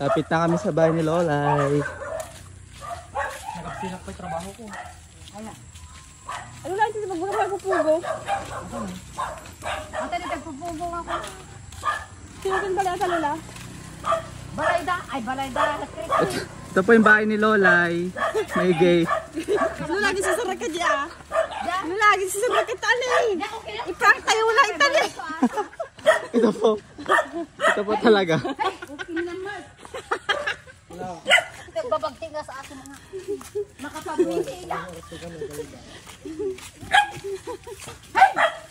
Lapit na kami sa bahay ni Lolay. Nagsinak pa yung trabaho ko. Ayan. Ano lang ito? Magbuka ko pugo. Ate, nagpupugo ako. Sino din pala sa Lola? Balayda. Ay, balayda. Ito po yung bahay ni Lolay. May gate. Ano lagi sasarak ka diya? Ano lagi sasarak ka tali? Iprank tayo wala itali. Ito po. Ito po talaga. Babagting na sa akin mga makapabili na.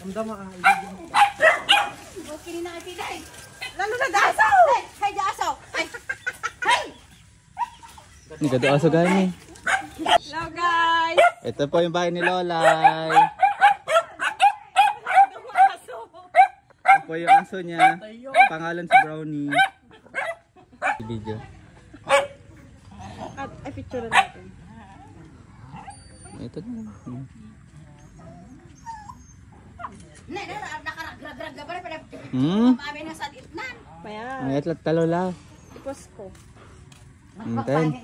Amdama ang Okay na ati day. Lalo na daso! Hey, daso. Hey. Ang gado aso gani. Hello guys! Ito po yung bahay ni Lolay. Ito po yung aso niya. Pangalan si Brownie. Video. At ay picture natin. Ito na. Nakaragrag ka ba na mami na sa itnan. Ayan. May atlat Lola. Ipos ko. Hintayin.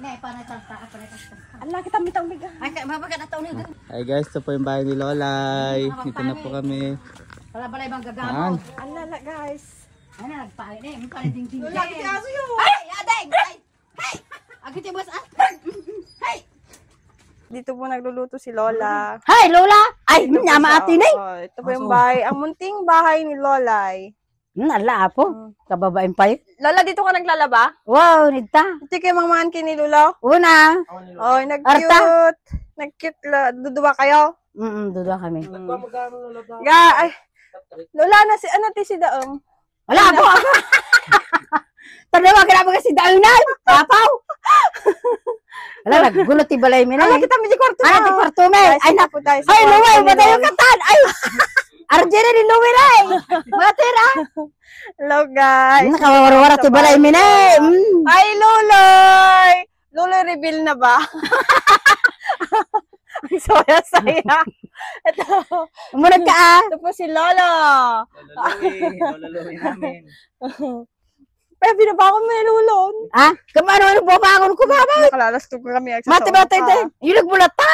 Ala kita mitang biga. Ay, mabaga na taon na. Hi guys, ito po yung bahay ni Lolay. Dito na po kami. Wala balay bang Saan? gagamo. Ala guys. Ano nagpalit eh, may palit ding ding. Lagi ti aso yo. Ay, adeng. Ay. Hey. Agit yung boss ah. Hey. Dito po nagluluto si Lola. Hi, Lola. Ay, Ito po nama siya, atin eh. oh, ito po yung bahay. Ang munting bahay ni Lolay. Nala po. Kababain pa yun. Lola, dito ka naglalaba? Wow, nita. Hindi kayo mangmahan kay ni Lolo? Una. Oh, nag-cute. Nag-cute. Duduwa kayo? Duda kami. magkano na Ay. Lola, ano si Daong? Wala po ako. Tanawa ka naman kasi daunan. Tapaw. Wala, naggunot ibalay mo na Ala, eh. kita may kwarto Ano, ti kwarto me? Ay, na po tayo. ay, luway, ba tayo katan? Ay, arjera ni luway na eh. Matira. Hello, guys. Nakawara-wara ti balay mo na eh. Ay, Loloy! Loloy, reveal na ba? Ang saya-saya. Ito. Umunag ka ah. Ito po si Lolo. Loloy namin. Pero binabakon mo yung Lulon. Ah, kamano bumangon ko ba? Nakalalasto ko kami. Mati-mati din. Yung nagbulat ta.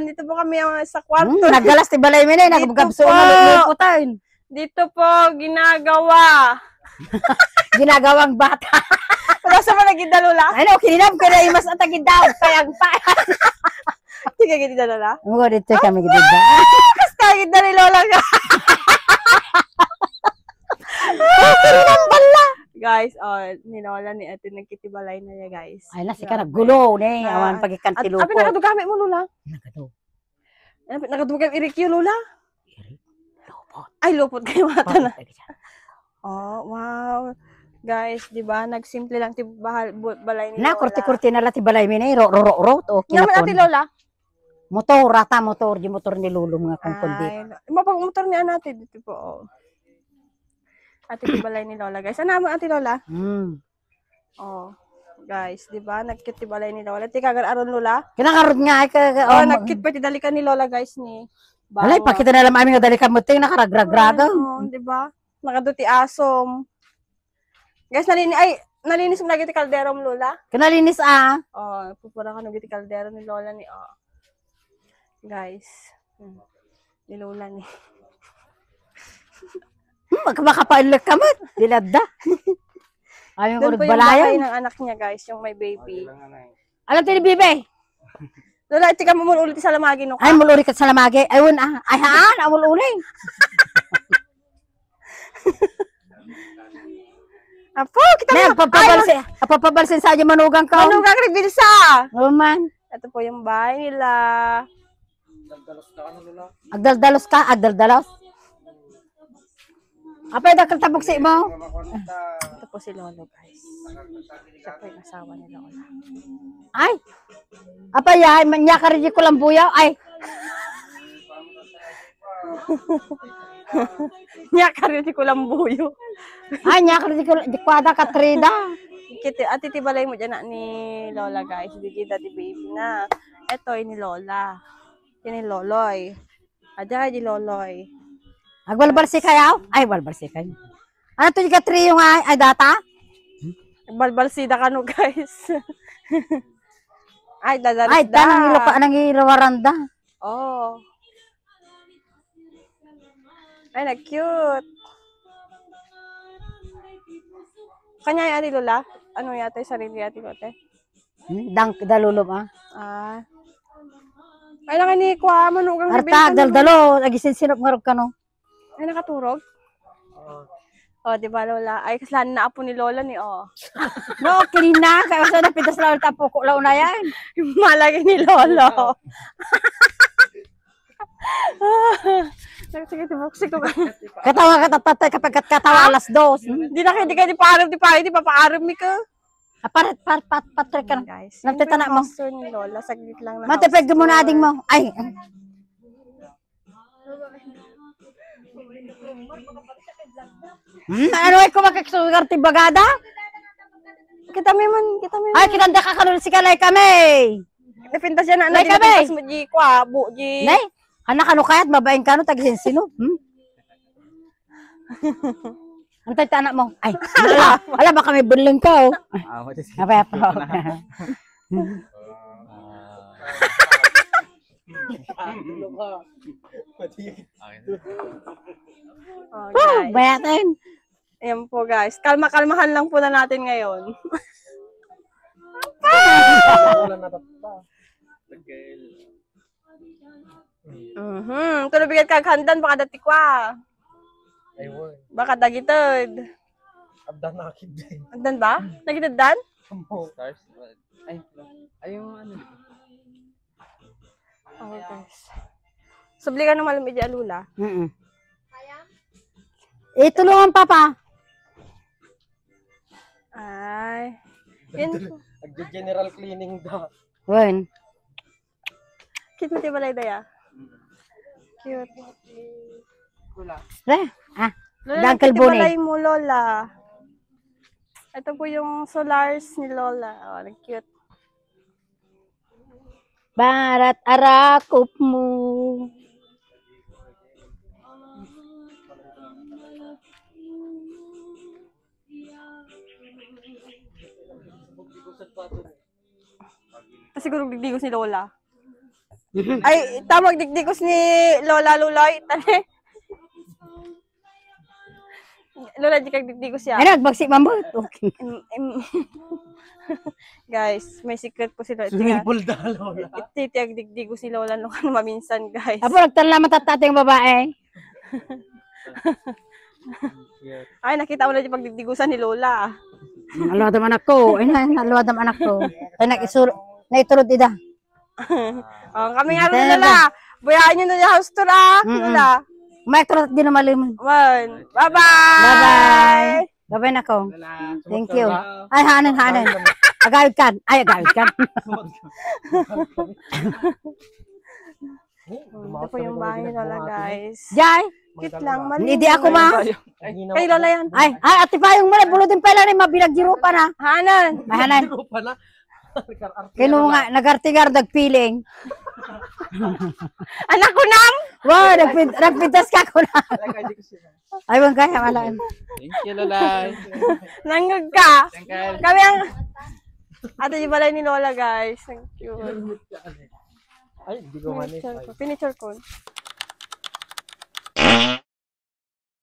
Dito po kami sa kwarto. Naggalas ti balay mo na eh. Nagabso po. na luputan. Dito po, ginagawa. Ginagawang bata. Wala sa mga nagindalula? Ano, kininam ko na imas at agindaw. Kayang pa. Sige, ginindalula? Mga dito kami gidida. Basta ginda ni Lola ka. Kininam bala. Guys, ni Lola ni ate nagkitibalay na niya, guys. Ay, nasi ka naggulo ni. Awan pagikan ti lupo. Abi, nakadugami mo, Lola. Nagado. Nakadugami irikyo, Lola. Ay, lupot kayo mata na. Oh, wow. Guys, di ba? Nagsimple lang ti balay ni Lola. Na, kurti-kurti na lati balay mi na. Ro-ro-ro. Naman ate Lola. Motor, rata motor. Di motor ni Lulong nga kung kundi. Ay, mapag-motor niya natin dito po. Oh. Ate ti balay ni Lola, guys. Ano mo ate Lola? Oh. Guys, di ba? Nagkit ti balay ni Lola. Ti kagal aron Lola. Kinakarod nga. Oh, nagkit pa ti dalikan ni Lola, guys ni. Alay, pakita na lang amin nga dali ka mo ting nakaragragraga. Oh, di ba? Nakaduti asom. Guys, nalinis mo lagi ti kaldero mo, Lola. Kinalinis ah. Oh, pupura ka nagiti kaldero ni Lola ni Guys. Ni Lola ni. Magkapakapainlag ka man. Dilada. Ayaw ko Doon po yung bahay nagbalayan. ng anak niya, guys, yung may baby. Alam tini bibe. Lola, iti ka mo muna ulit sa lamagi no ka. Ay, muluri ka sa lamagi. Ayun ah. Ay haan, amul uling. Apo, kita Na, mo. papabalsin sa aja manugang ka. Ano ka kribilsa? Oh man. Ito po yung bahay nila. Agdaldalos ka, agdaldalos. Apa yung tabok si mo? Ito po si Lolo, guys. Siya po yung asawa ni Lola. Ay. Apa ya, manya ka rin ko lang buyaw. Ay. Nya ka rin si Kulambuyo. Ay, nya ka rin ko kwada katrida. Ati tibalay mo dyan na ni Lola, guys. Hindi kita ti baby na. Ito ay ni Lola. Yan ni Loloy. Adya di Loloy. Agbalbalsi kayaw? Ay, balbalsi kayo. Ano to yung katri yung ay data? Balbalsida ka no, guys. Ay, dadalis Ay, tanang ilo ka nang irawaranda. Oh. Ay, na-cute. Kanya yung Ate Lola? Ano yata yung sarili Ate Lote? Dang dalulom ah. Ah. Ay, nakinikwa. Manugang Arta daldalo, agisin sinop ngarog ka no. Ay, nakaturog? Oh, di ba, Lola? Ay, kasalanan na apo ni Lola ni, oh. No, kinina kaya sa napitas law tapo ko law na yan. Malaki ni Lolo. Sige, tibuksi ko. Katawa ka tatay kapag katawa alas 2. Di na kayo, di papaaram mi ka. Patry ka na. Guys, Nagtitana mo. Master ni Lola, saglit lang na. Matipeg mo na ading mo. Ay. Ano ay ko makikisugar ti bagada? Kita mo. Ay, kinanda ka kanun si kalay kami. Napintas yan na, Nay, kami. napintas mo, G, kwa, bu, G. Nay, anak ano kayat, babaeng kano, tagisin sino? Antay ta anak mo. Ay, ala baka may bunling ka, oh. Apa apa. Oh, Oh, guys. bayatin. Ayan po, guys. Kalma-kalmahan lang po na natin ngayon. Wala na tata. Tulo bigat kaghandan, baka dati kwa. Ayun. Baka dagitod. Abdan na akid din. Andan ba? Nagitod dan? Stars. Ay, yung ano. Oh, guys. Subli ka ng malamig di alula. Tulungan papa. Ay. Yun. Nag-general cleaning da. Wen. Cute mo tibalay daya. Cute. Ah, Lola, Uncle Bonnie. tibalay mo, Lola. Ito po yung solars ni Lola. Oh, cute. barat arakop mo. Siguro digdigos ni Lola. Ay, tamag digdigos ni Lola Luloy. Tane. Lola, di kag digdigos siya. Ay, nagbagsi mambot. Okay. Guys, may secret po si Lola. Sumipol da, Lola. Ititiag digdigos si Lola nung ano maminsan, guys. Apo, nagtanlaman tatati yung babae. Ay, nakita mo na yung pagdigdigusan ni Lola. Aluwad ang anak ko. Ay, aluwad ang anak ko. Ay, naiturod ida. Oh, kami nga rin, Lola. Buyahan nyo na yung house tour, ah. Lola. May turot din na malimon. One. Bye-bye! Bye-bye. Bye-bye na ko. Thank you. Ay, hanan. Agawid kan. Ay, agawid kan. Ito po yung bahay ni Lola, guys. Jai, Cute lang, malinis. hindi ako ma. Kay Lola yan. Ay, ati pa yung mula, bulodin pala rin, mabinagjiro pa na. Hanan. Ay, hanan. Hindi ko pala. Kino nga, nagartigar, nagpiling. Anak ko nang! Wow, nagpintas ka ko na. Ay, wang kaya, malaan. Thank you, Lola. Nanggag ka. Uncle. Kami ang... Ito yung balay ni Lola, guys. Thank you. Ay, hindi ko manis. Pinicture ko.